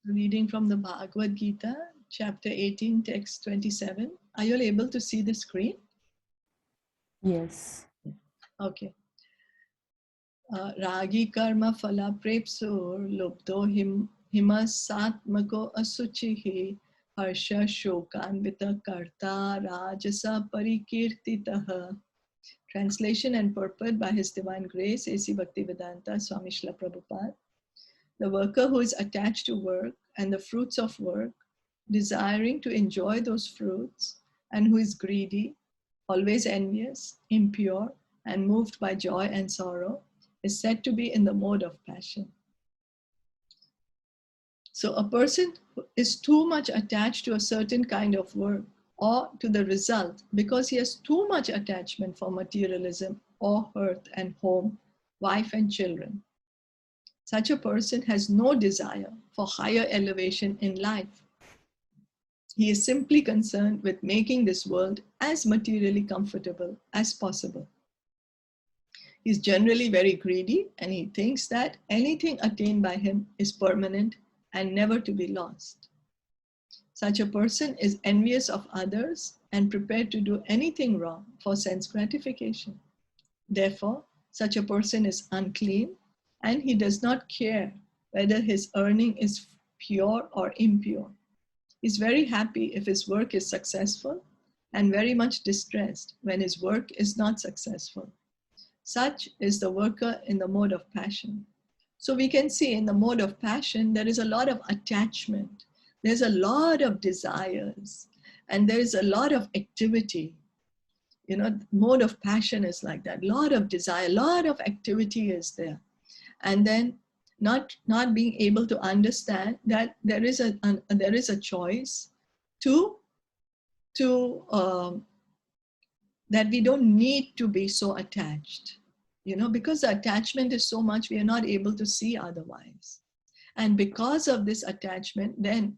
Reading from the Bhagavad Gita, chapter 18, text 27. Are you all able to see the screen? Yes. Okay. Ragi karma phala prepsur lubdo himasatmako asuchihi harsha shokanvita karta rajasa parikirtitaha. Translation and purport by His Divine Grace, A.C. Bhaktivedanta Swami Srila Prabhupada. The worker who is attached to work and the fruits of work, desiring to enjoy those fruits, and who is greedy, always envious, impure, and moved by joy and sorrow, is said to be in the mode of passion. So a person is too much attached to a certain kind of work or to the result because he has too much attachment for materialism or hearth and home, wife and children. Such a person has no desire for higher elevation in life. He is simply concerned with making this world as materially comfortable as possible. He's generally very greedy and he thinks that anything attained by him is permanent and never to be lost. Such a person is envious of others and prepared to do anything wrong for sense gratification. Therefore, such a person is unclean and he does not care whether his earning is pure or impure. He's very happy if his work is successful and very much distressed when his work is not successful. Such is the worker in the mode of passion. So we can see in the mode of passion, there is a lot of attachment. There's a lot of desires and there's a lot of activity. You know, mode of passion is like that. A lot of desire, a lot of activity is there. And then not being able to understand that there is a choice that we don't need to be so attached, you know, because the attachment is so much, we are not able to see otherwise. And because of this attachment, then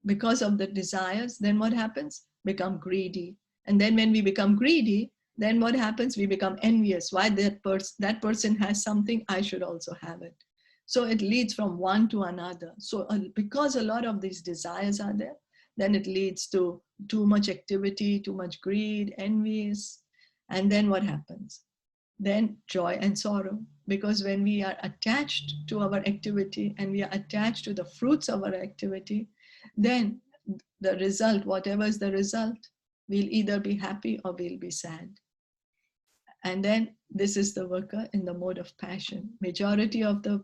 because of the desires, then what happens? Become greedy. And then when we become greedy, then what happens? We become envious. Why that person has something, I should also have it. So it leads from one to another. So because a lot of these desires are there, then it leads to too much activity, too much greed, envious. And then what happens? Then joy and sorrow. Because when we are attached to our activity and we are attached to the fruits of our activity, then the result, whatever is the result, we'll either be happy or we'll be sad. And then this is the worker in the mode of passion. Majority of the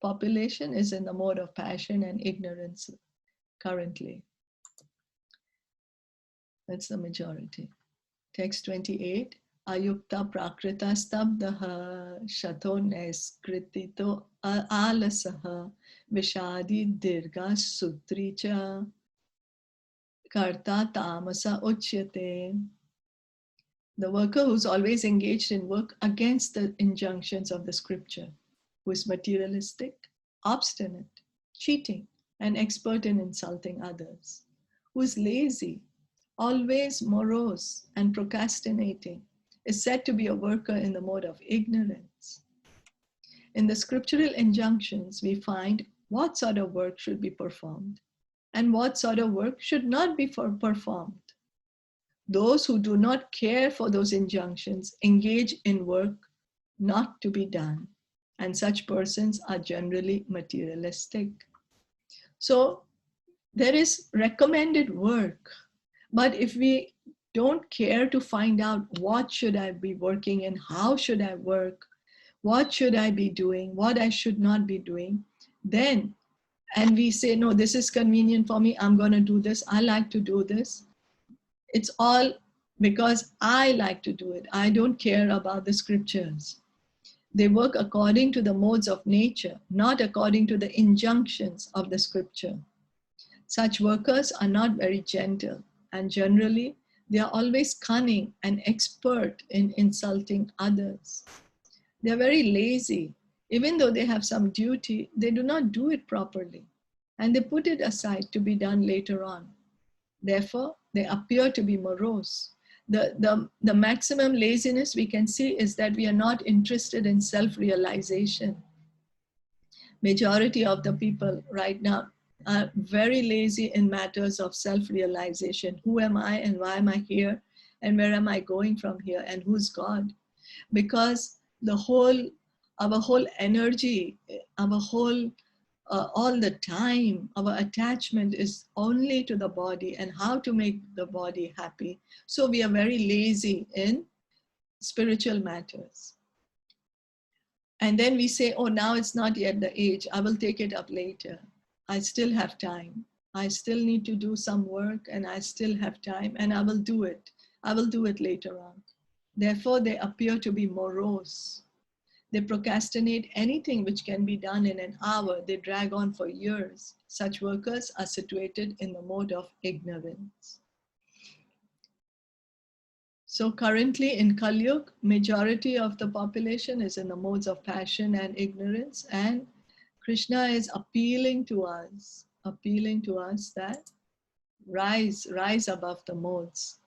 population is in the mode of passion and ignorance currently. That's the majority. Text 28. Ayukta prakrita stabdaha shato neskritito alasaha vishadi dirga sutricha karta tamasa uchyate. The worker who's always engaged in work against the injunctions of the scripture, who is materialistic, obstinate, cheating, and expert in insulting others, who is lazy, always morose and procrastinating, is said to be a worker in the mode of ignorance. In the scriptural injunctions, we find what sort of work should be performed and what sort of work should not be performed. Those who do not care for those injunctions engage in work not to be done, and such persons are generally materialistic. So there is recommended work, but if we don't care to find out what should I be working in, how should I work, what should I be doing, what I should not be doing, then, and we say, no, this is convenient for me, I'm going to do this, I like to do this. It's all because I like to do it. I don't care about the scriptures. They work according to the modes of nature, not according to the injunctions of the scripture. Such workers are not very gentle, and generally they are always cunning and expert in insulting others. They are very lazy. Even though they have some duty, they do not do it properly, and they put it aside to be done later on. Therefore, they appear to be morose. The maximum laziness we can see is that we are not interested in self-realization. Majority of the people right now, are very lazy in matters of self-realization. Who am I and why am I here? And where am I going from here? And who's God? Because our whole energy, our whole, all the time, our attachment is only to the body and how to make the body happy. So we are very lazy in spiritual matters. And then we say, oh, now it's not yet the age. I will take it up later. I still have time. I still need to do some work and I still have time and I will do it. I will do it later on. Therefore, they appear to be morose. They procrastinate anything which can be done in an hour. They drag on for years. Such workers are situated in the mode of ignorance. So currently in Kali Yuga, majority of the population is in the modes of passion and ignorance, and Krishna is appealing to us that rise above the modes.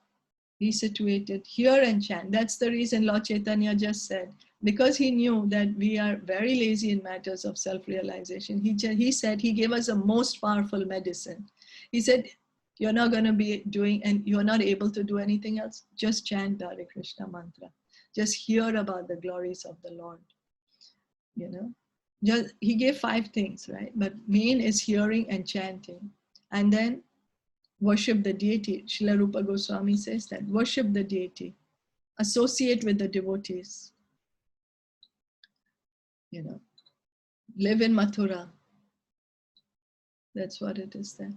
Be situated here and chant. That's the reason Lord Chaitanya just said, because he knew that we are very lazy in matters of self-realization. He said, he gave us the most powerful medicine. He said, you're not going to be doing, and you're not able to do anything else. Just chant the Hare Krishna mantra. Just hear about the glories of the Lord. You know, just, he gave 5 things, right? But main is hearing and chanting. And then worship the deity. Srila Rupa Goswami says that, worship the deity. Associate with the devotees. You know, live in Mathura. That's what it is there.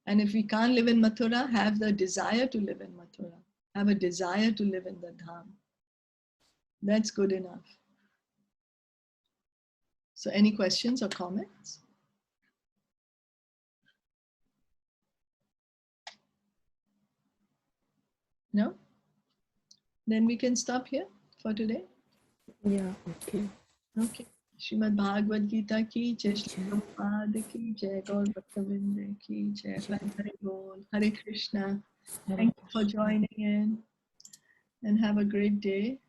And if we can't live in Mathura, have the desire to live in Mathura. Have a desire to live in the Dham. That's good enough. So any questions or comments? No? Then we can stop here for today. Yeah, okay. Okay. Srimad Bhagavad Gita ki jai, Srila Prabhupada ki jai, Gaur Bhaktavrinda ki jai, Hare Bol, Hare Krishna. Thank you for joining in and have a great day.